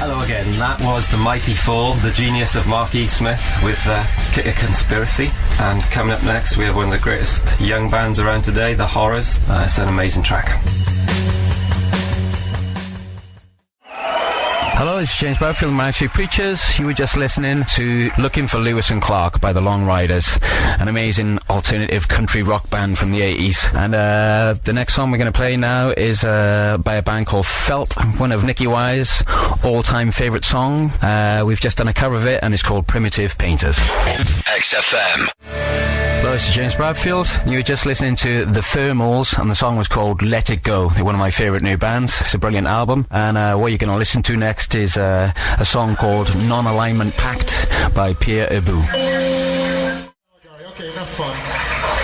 Hello again. That was The Mighty Fall, the genius of Mark E. Smith with Kick a Conspiracy. And coming up next, we have one of the greatest young bands around today, The Horrors. It's an amazing track. Hello, it's James Bradfield, MSPpedia. You were just listening to Looking for Lewis and Clark by the Long Riders, an amazing alternative country rock band from the 80s. And the next song we're going to play now is by a band called Felt, one of Nicky Wire's all-time favourite song. We've just done a cover of it, and it's called Primitive Painters. XFM. Hello, this is James Bradfield. You were just listening to The Thermals, and the song was called Let It Go. They're one of my favourite new bands. It's a brilliant album. And what you're going to listen to next is a song called Non-Alignment Pact by Pierre Ubu. Okay, enough fun.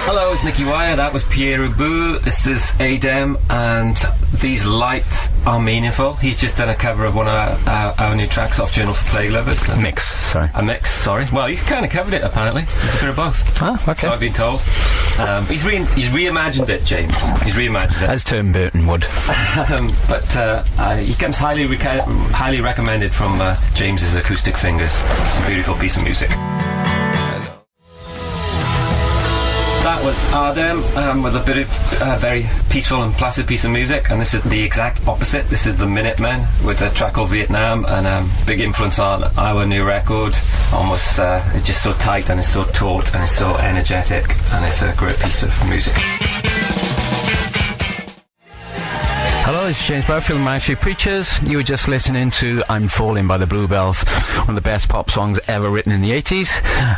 Hello, it's Nicky Wire. That was Pierre Ubu. This is Adem, and these lights are meaningful. He's just done a cover of one of our new tracks off Journal for Plague Lovers. A mix, sorry. Well, he's kind of covered it, apparently. It's a bit of both. Ah, okay. So I've been told. He's reimagined it, James. He's reimagined it. As Tim Burton would. But he comes highly recommended from James's Acoustic Fingers. It's a beautiful piece of music. That was Adem with a bit of very peaceful and placid piece of music, and this is the exact opposite. This is the Minutemen with a track called Vietnam, and big influence on our new record. Almost, it's just so tight and it's so taut and it's so energetic, and it's a great piece of music. Hello, it's James Bradfield from MSPpedia. You were just listening to I'm Falling by the Bluebells, one of the best pop songs ever written in the 80s,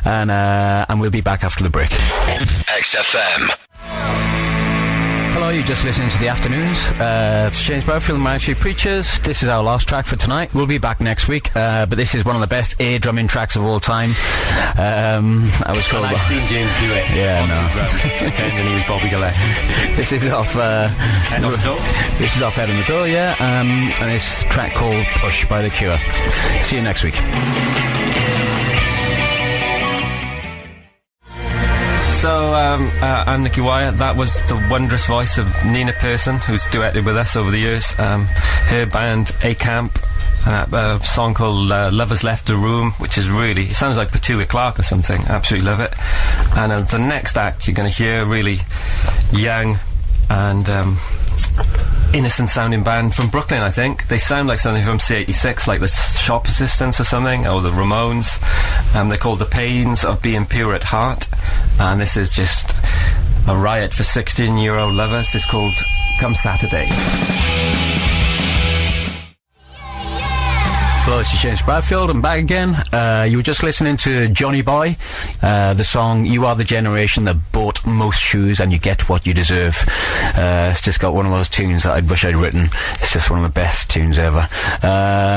and we'll be back after the break. XFM. Hello, you're just listening to The Afternoons. It's James Bradfield from MSPpedia. This is our last track for tonight. We'll be back next week, but this is one of the best air drumming tracks of all time. I've seen James do it. Yeah, no. Pretending he was Bobby Gillespie. This is off Head on the Door. This is off Head on the Door, yeah. And it's a track called Push by The Cure. See you next week. So, I'm Nicky Wire. That was the wondrous voice of Nina Persson, who's duetted with us over the years. Her band, A Camp, and a song called Lovers Left the Room, which is really, it sounds like Petula Clark or something. Absolutely love it. And the next act you're going to hear, really young and innocent sounding band from Brooklyn, I think. They sound like something from C86, like the Shop Assistants or something, or the Ramones. They're called The Pains of Being Pure at Heart, and this is just a riot for 16-year-old lovers. It's called Come Saturday. Hello, this is James Bradfield. I'm back again. You were just listening to Johnny Boy, the song You Are the Generation That Bought Most Shoes and You Get What You Deserve. It's just got one of those tunes that I wish I'd written. It's just one of the best tunes ever.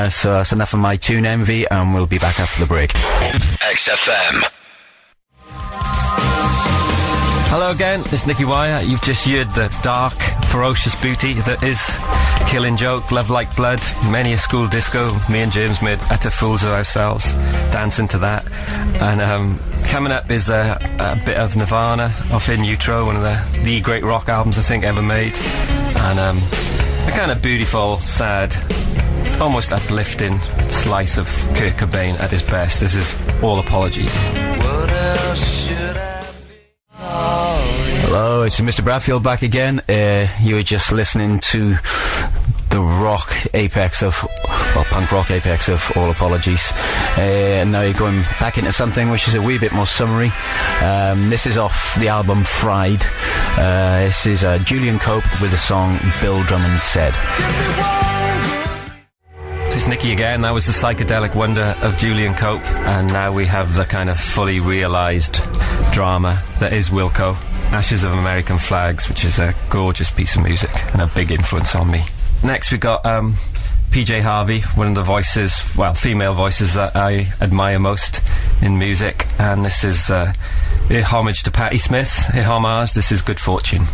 So that's enough of my tune envy, and we'll be back after the break. XFM. Hello again, it's Nicky Wire. You've just heard the dark, ferocious beauty that is Killing Joke, Love Like Blood, many a school disco. Me and James made utter fools of ourselves dancing to that. And coming up is a bit of Nirvana off In Utero, one of the great rock albums I think ever made. And a kind of beautiful, sad, almost uplifting slice of Kurt Cobain at his best. This is All Apologies. What else should I? Hello, it's Mr. Bradfield back again. You were just listening to the rock apex of, well, punk rock apex of All Apologies. And now you're going back into something which is a wee bit more summery. This is off the album Fried. This is Julian Cope with the song Bill Drummond Said. This is Nicky again. That was the psychedelic wonder of Julian Cope, and now we have the kind of fully realised drama that is Wilco. Ashes of American Flags, which is a gorgeous piece of music and a big influence on me. Next we got PJ Harvey, one of the voices, well, female voices that I admire most in music, and this is a homage to Patti Smith, a homage. This is Good Fortune.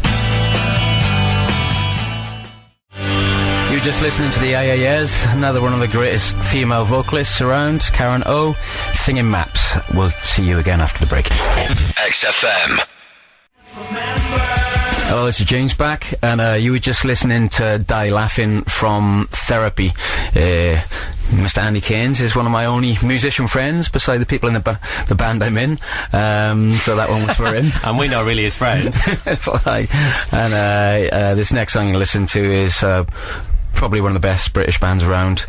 You're just listening to the AAS, another one of the greatest female vocalists around, Karen O, singing Maps. We'll see you again after the break. XFM. Hello, this is James back, and you were just listening to Die Laughing from Therapy. Mr. Andy Keynes is one of my only musician friends beside the people in the band I'm in. So that one was for him. And we're not really his friends. It's like, and this next song you listen to is probably one of the best British bands around.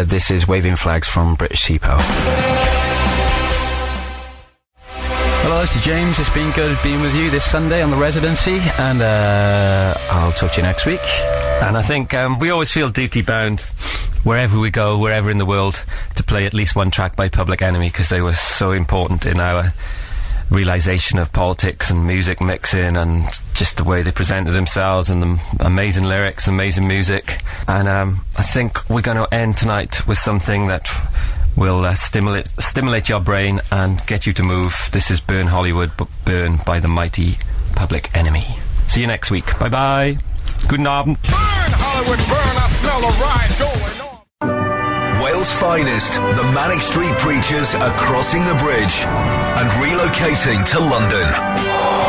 This is Waving Flags from British Sea Power. Hello, this is James. It's been good being with you this Sunday on the Residency, and I'll talk to you next week. And I think we always feel deeply bound, wherever we go, wherever in the world, to play at least one track by Public Enemy, because they were so important in our realisation of politics and music mixing and just the way they presented themselves and the amazing lyrics, amazing music. And I think we're going to end tonight with something that will stimulate your brain and get you to move. This is Burn Hollywood, but Burn by the mighty Public Enemy. See you next week. Bye-bye. Guten Abend. Burn, Hollywood, burn. I smell a riot going on. Wales' finest, the Manic Street Preachers are crossing the bridge and relocating to London.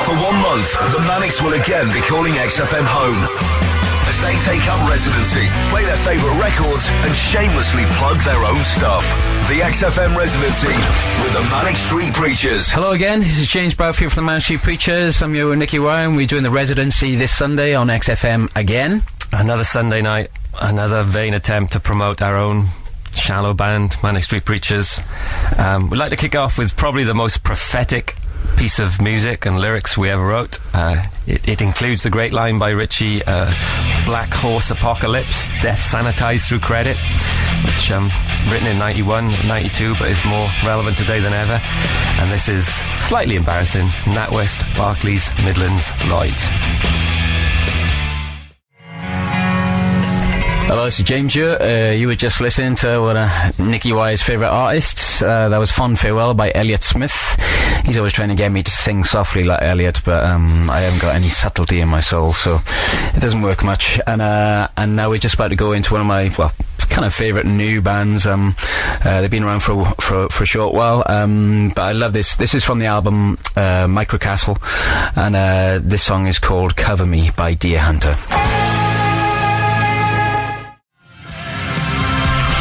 For 1 month, the Manics will again be calling XFM home as they take up residency, play their favourite records and shamelessly plug their own stuff. The XFM Residency with the Manic Street Preachers. Hello again, this is James Bradfield from the Manic Street Preachers. I'm here with Nicky Ryan. We're doing the Residency this Sunday on XFM again. Another Sunday night, another vain attempt to promote our own shallow band, Manic Street Preachers. We'd like to kick off with probably the most prophetic piece of music and lyrics we ever wrote. It includes the great line by Richey, Black Horse Apocalypse, Death Sanitized Through Credit, which written in 91, 92, but is more relevant today than ever. And this is slightly embarrassing. NatWest, Barclays, Midlands, Lloyds. Hello, this is James here. You were just listening to one of Nicky Y's favourite artists. That was Fond Farewell by Elliott Smith. He's always trying to get me to sing softly like Elliott, but I haven't got any subtlety in my soul, so it doesn't work much. And now we're just about to go into one of my, well, kind of favourite new bands. They've been around for a short while, but I love this. This is from the album Microcastle, and this song is called Cover Me by Deer Hunter.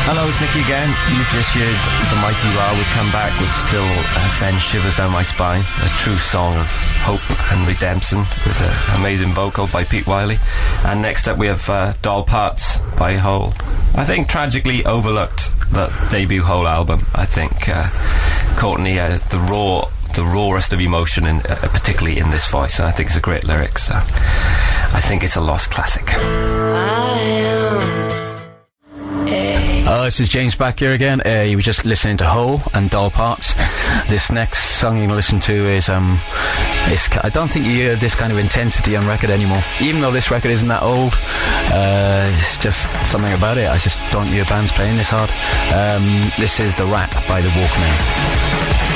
Hello, it's Nicky again. You've just heard the mighty Ra would come back with Still send shivers down my spine. A true song of hope and redemption with an amazing vocal by Pete Wiley. And next up we have Doll Parts by Hole. I think tragically overlooked, that debut Hole album. I think Courtney, the rawest of emotion, particularly in this voice, and I think it's a great lyric, so I think it's a lost classic. Hello, this is James back here again. You were just listening to Hole and Doll Parts. This next song you're going to listen to is, I don't think you hear this kind of intensity on record anymore. Even though this record isn't that old, it's just something about it. I just don't hear bands playing this hard. This is The Rat by The Walkmen.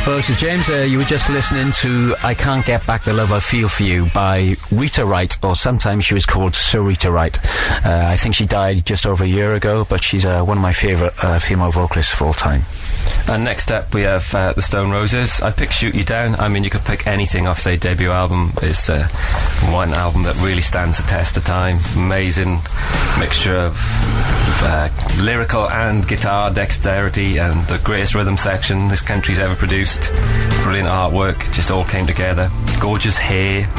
Hello, this is James. You were just listening to I Can't Get Back the Love I Feel For You by Rita Wright, or sometimes she was called Sir Rita Wright. I think she died just over a year ago, but she's one of my favourite female vocalists of all time. And next up we have the Stone Roses. I picked Shoot You Down. I mean, you could pick anything off their debut album. It's one album that really stands the test of time. Amazing mixture of lyrical and guitar dexterity, and the greatest rhythm section this country's ever produced. Brilliant artwork, just all came together. Gorgeous hair,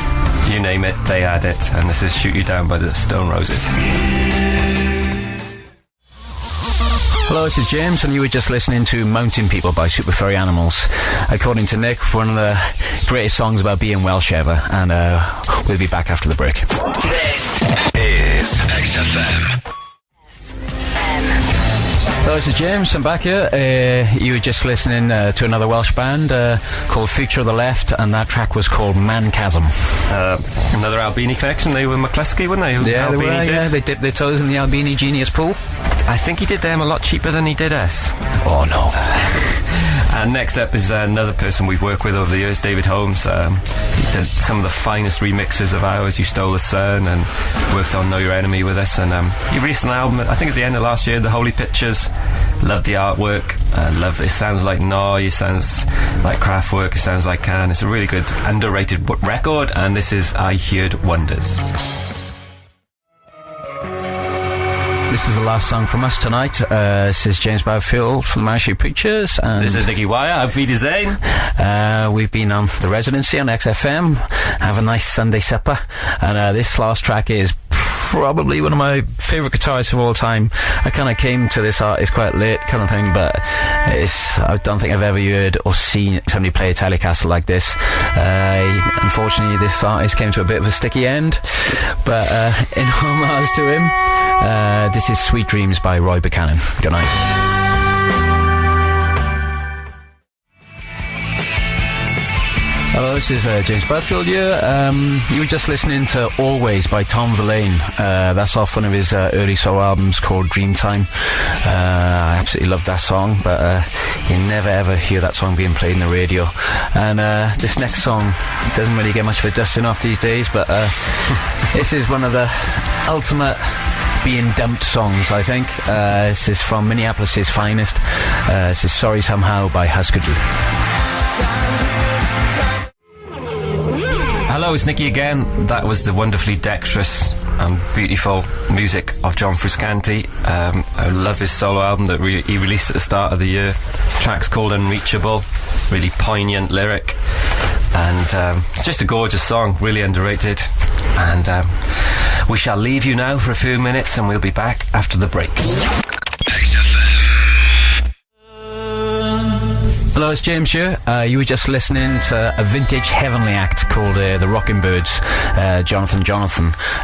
you name it, they had it. And this is Shoot You Down by the Stone Roses. Hello, this is James, and you were just listening to Mountain People by Super Furry Animals. According to Nick, one of the greatest songs about being Welsh ever, and we'll be back after the break. This is XFM. Hello, this is James. I'm back here. You were just listening to another Welsh band called Future of the Left, and that track was called Manchasm. Another Albini connection. They were McCluskey, weren't they? Yeah, Albini they were. did. Yeah, they dipped their toes in the Albini genius pool. I think he did them a lot cheaper than he did us. Oh no. And next up is another person we've worked with over the years, David Holmes. He did some of the finest remixes of ours, You Stole the Sun, and worked on Know Your Enemy with us. And he released an album, I think it's the end of last year, The Holy Pictures. Loved the artwork. Love it. Sounds like Noi, it sounds like Kraftwerk, it sounds like Can. It's a really good, underrated record, and this is I Heard Wonders. this is the last song from us tonight. This is James Bradfield from the Manic Preachers. And this is Nicky Wire. Auf Wiedersehen. We've been on the Residency on XFM. Have a nice Sunday supper. And this last track is probably one of my favourite guitarists of all time. I kind of came to this artist quite late kind of thing, but I don't think I've ever heard or seen somebody play a Telecaster like this. Unfortunately, this artist came to a bit of a sticky end, but in homage to him, this is Sweet Dreams by Roy Buchanan. Good night. Hello, this is James Bradfield here. You were just listening to Always by Tom Verlaine. That's off one of his early solo albums called Dreamtime. I absolutely love that song, but you never ever hear that song being played in the radio. And this next song doesn't really get much of a dusting off these days, but this is one of the ultimate being dumped songs, I think. This is from Minneapolis' finest. This is Sorry Somehow by Husker Du. Hello, it's Nicky again. That was the wonderfully dexterous and beautiful music of John Frusciante. I love his solo album that he released at the start of the year. The track's called Unreachable, really poignant lyric, and it's just a gorgeous song, really underrated. And we shall leave you now for a few minutes, and we'll be back after the break. Hello, it's James here. You were just listening to a vintage heavenly act called the Rockin' Birds, Jonathan.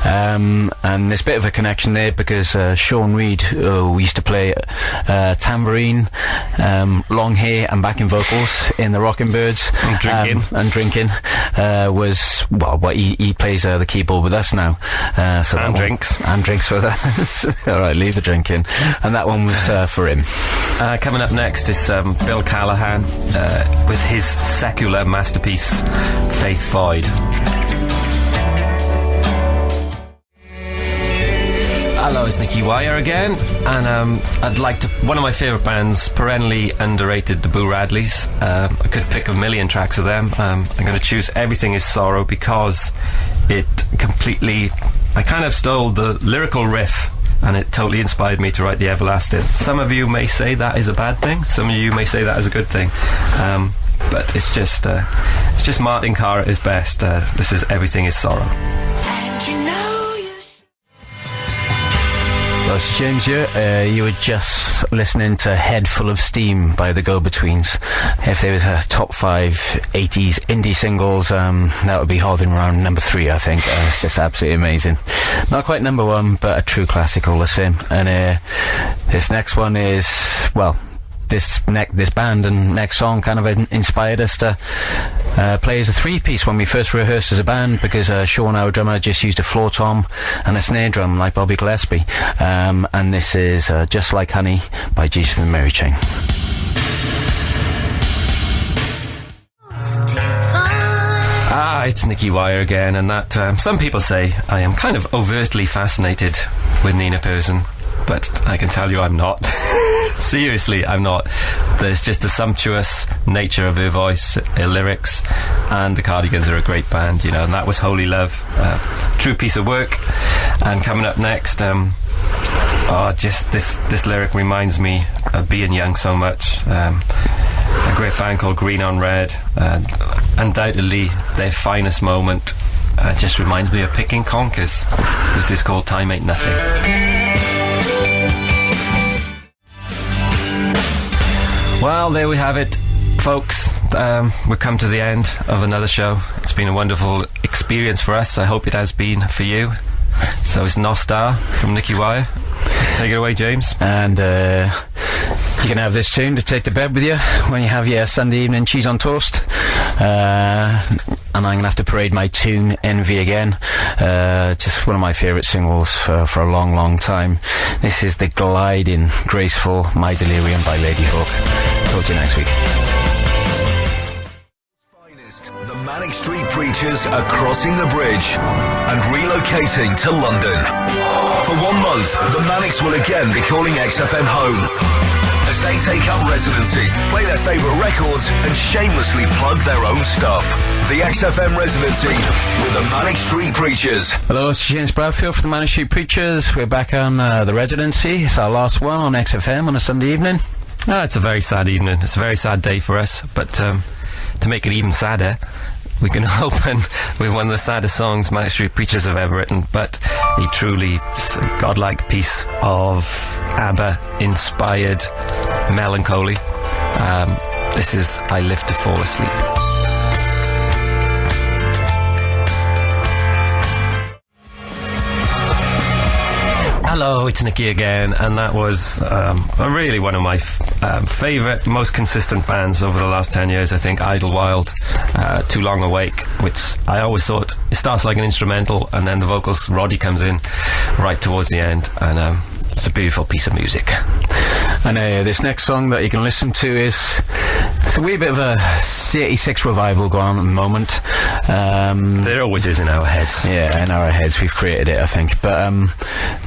And there's a bit of a connection there because Sean Reid, who used to play tambourine, long hair and backing vocals in the Rockin' Birds. And drinking. Was, well, he plays the keyboard with us now. And drinks with us. Alright, leave the drinking. And that one was for him. Coming up next is Bill Callahan with his secular masterpiece, Faith Void. Hello, it's Nicky Wire again, and I'd like to... One of my favourite bands, perennially underrated, the Boo Radleys. I could pick a million tracks of them. I'm going to choose Everything Is Sorrow because it completely... I kind of stole the lyrical riff, and it totally inspired me to write The Everlasting. Some of you may say that is a bad thing. Some of you may say that is a good thing. But it's just Martin Carr at his best. This is Everything Is Sorrow. And you know Well, it's James here. You were just listening to Head Full of Steam by the Go-Betweens. If there was a top 5 80s indie singles, that would be hovering around number 3, I think. It's just absolutely amazing. Not quite number 1, but a true classic all the same. And this next one is, well, this band and next song kind of inspired us to play as a 3-piece when we first rehearsed as a band, because Sean, our drummer, just used a floor tom and a snare drum like Bobby Gillespie. And this is Just Like Honey by Jesus and the Mary Chain. It's Nicky Wire again, and that some people say I am kind of overtly fascinated with Nina Persson, but I can tell you I'm not. Seriously, I'm not. There's just the sumptuous nature of her voice, her lyrics, and the Cardigans are a great band, you know, and that was Holy Love. True piece of work. And coming up next, just this lyric reminds me of being young so much. A great band called Green on Red, undoubtedly their finest moment. Just reminds me of Picking Conkers. This is called Time Ain't Nothing. Well, there we have it, folks. We've come to the end of another show. It's been a wonderful experience for us. I hope it has been for you. So it's Nostar from Nicky Wire. Take it away, James. And you can have this tune to take to bed with you when you have your Sunday evening cheese on toast. And I'm going to have to parade my tune Envy again. Just one of my favourite singles for a long, long time. This is the gliding, graceful My Delirium by Lady Hawk. Talk to you next week. The Manic Street Preachers are crossing the bridge and relocating to London. For 1 month, the Manics will again be calling XFM home, as They take up Residency, play their favourite records, and shamelessly plug their own stuff. The XFM Residency with the Manic Street Preachers. Hello, it's James Bradfield for the Manic Street Preachers. We're back on the Residency. It's our last one on XFM on a Sunday evening. It's a very sad evening. It's a very sad day for us, but to make it even sadder, we can open with one of the saddest songs Manic Street Preachers have ever written, but a truly godlike piece of ABBA-inspired melancholy. This is I Live to Fall Asleep. Hello, it's Nicky again, and that was really one of my favourite, most consistent bands over the last 10 years, I think, Idlewild, Too Long Awake, which I always thought it starts like an instrumental, and then the vocals, Roddy comes in right towards the end, and it's a beautiful piece of music. And this next song that you can listen to is... it's a wee bit of a 86 revival going on at the moment. There always is in our heads. Yeah, in our heads. We've created it, I think. But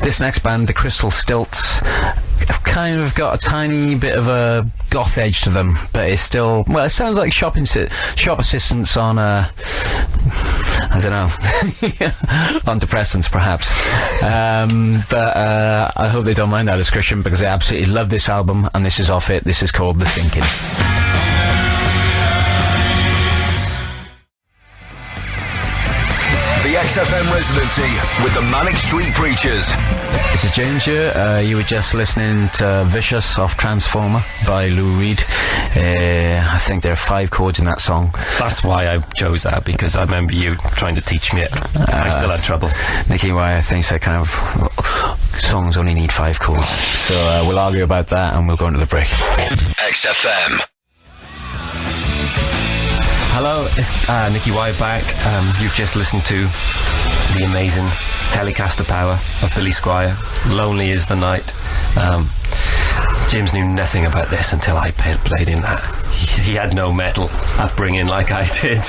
this next band, the Crystal Stilts, have kind of got a tiny bit of a goth edge to them, but it's still... well, it sounds like shop assistants on... I don't know. On depressants, perhaps. But I hope they don't mind that description, because I absolutely love this album, and this is off it. This is called The Thinking. The XFM Residency with the Manic Street Preachers. This is James here. You were just listening to Vicious off Transformer by Lou Reed. I think there are 5 chords in that song. That's why I chose that, because I remember you trying to teach me it. I still had trouble. Nicky Wire thinks that kind of songs only need 5 chords. So we'll argue about that, and we'll go into the break. XFM. Hello, it's Nicky Wire back. You've just listened to the amazing Telecaster power of Billy Squier, Lonely is the Night. James knew nothing about this until I played him that. He had no metal upbringing like I did,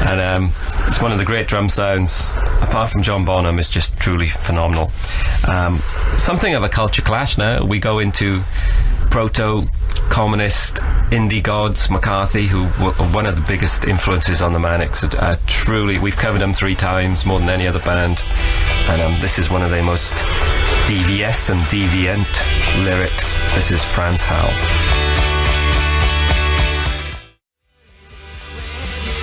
and it's one of the great drum sounds, apart from John Bonham, is just truly phenomenal. Something of a culture clash now. We go into proto-communist indie gods, McCarthy, who were one of the biggest influences on the Manics. Truly, we've covered them 3 times, more than any other band, and this is one of their most devious and deviant lyrics. This is Franz Hals.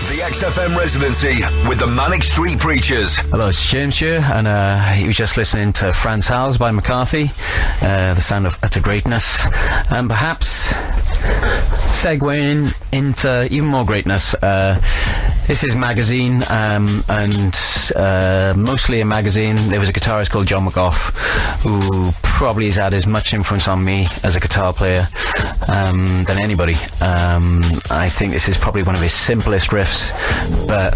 The XFM Residency with the Manic Street Preachers. Hello, it's James here, and you were just listening to Franz Hals by McCarthy, the sound of utter greatness, and perhaps segueing into even more greatness. This is Magazine, and mostly a magazine. There was a guitarist called John McGough, who probably has had as much influence on me as a guitar player than anybody. I think this is probably one of his simplest riffs, but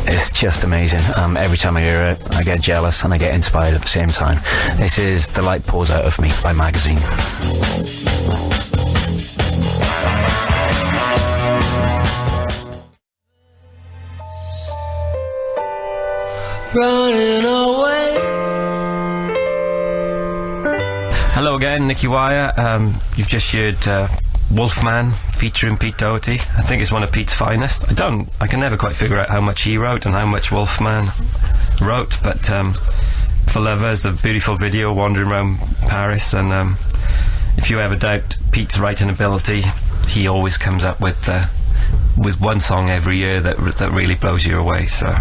it's just amazing. Every time I hear it, I get jealous and I get inspired at the same time. This is The Light Pours Out of Me by Magazine. Running away. Hello again, Nicky Wire. You've just heard Wolfman featuring Pete Doherty. I think it's one of Pete's finest. I can never quite figure out how much he wrote and how much Wolfman wrote, but For Lovers, the beautiful video wandering around Paris, and if you ever doubt Pete's writing ability, he always comes up with one song every year that really blows you away. So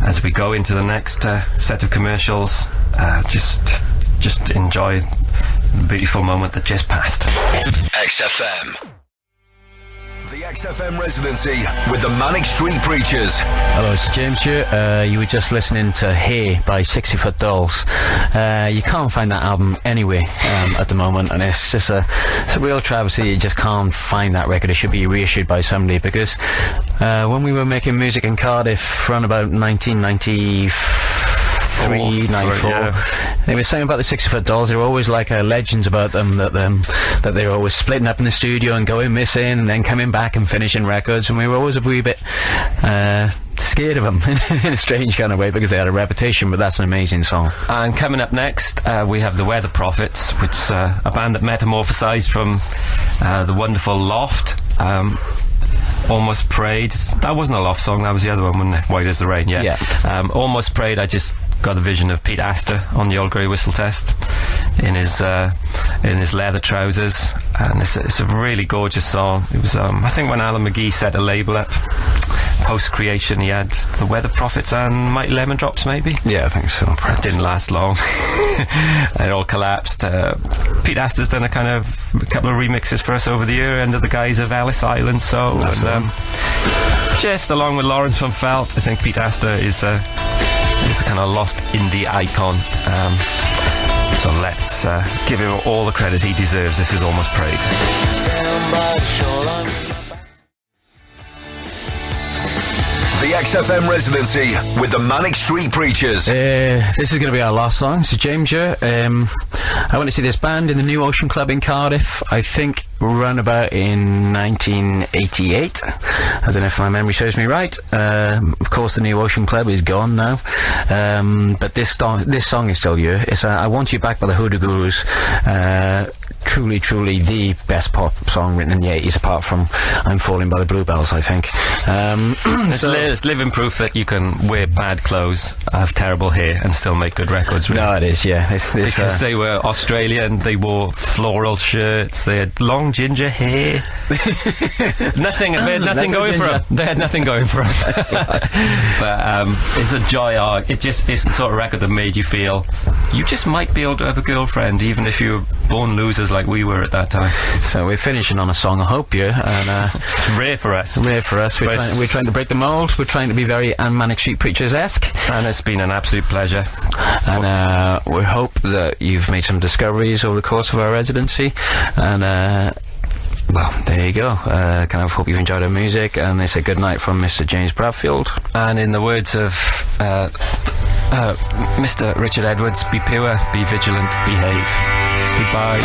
as we go into the next set of commercials, just enjoy the beautiful moment that just passed. XFM. The XFM Residency with the Manic Street Preachers. Hello, it's James here. You were just listening to Hey by 60 Foot Dolls. You can't find that album anywhere at the moment, and it's a real travesty. You just can't find that record. It should be reissued by somebody, because when we were making music in Cardiff around about 1993, 94, they were saying about the 60 Foot Dolls. There were always like legends about them, that they were always splitting up in the studio and going missing and then coming back and finishing records, and we were always a wee bit scared of them in a strange kind of way because they had a reputation, but that's an amazing song. And coming up next, we have the Weather Prophets, which a band that metamorphosized from the wonderful Loft. Almost Prayed. That wasn't a Loft song, that was the other one, wasn't it? White as the Rain, yeah. Almost Prayed, I just got the vision of Pete Astor on the old grey whistle test in his leather trousers, and it's a really gorgeous song. It was I think when Alan McGee set a label up post-creation, he had the Weather Prophets and Mighty Lemon Drops, maybe. Yeah, I think so. It didn't last long. It all collapsed. Pete Astor's done a couple of remixes for us over the year under the guise of Ellis Island Soul, and just along with Lawrence von Felt, I think Pete Astor is a kind of lost indie icon. So let's give him all the credit he deserves. This is Almost Prayed. The XFM Residency with the Manic Street Preachers. This is going to be our last song. This is James here. I went to see this band in the New Ocean Club in Cardiff, I think round about in 1988. I don't know if my memory serves me right. Of course, the New Ocean Club is gone now. But this song is still here. It's I Want You Back by the Hoodoo Gurus. Truly the best pop song written in the 80s, apart from I'm Falling by the Bluebells, I think. It's living proof that you can wear bad clothes, have terrible hair, and still make good records, really. No, it is, yeah. Because they were Australian, they wore floral shirts, they had long ginger hair. Nothing going for them. They had nothing going for them. But it's a joy. It's the sort of record that made you feel you just might be able to have a girlfriend, even if you were born losers like we were at that time. So we're finishing on a song, I hope, yeah. And it's rare for us. We're trying to break the mould. We're trying to be very Manic Street Preachers-esque. And it's been an absolute pleasure. And we hope that you've made some discoveries over the course of our residency. And well, there you go. Kind of hope you've enjoyed our music, and it's a good night from Mr. James Bradfield. And in the words of Mr. Richard Edwards, be pure, be vigilant, behave. Goodbye.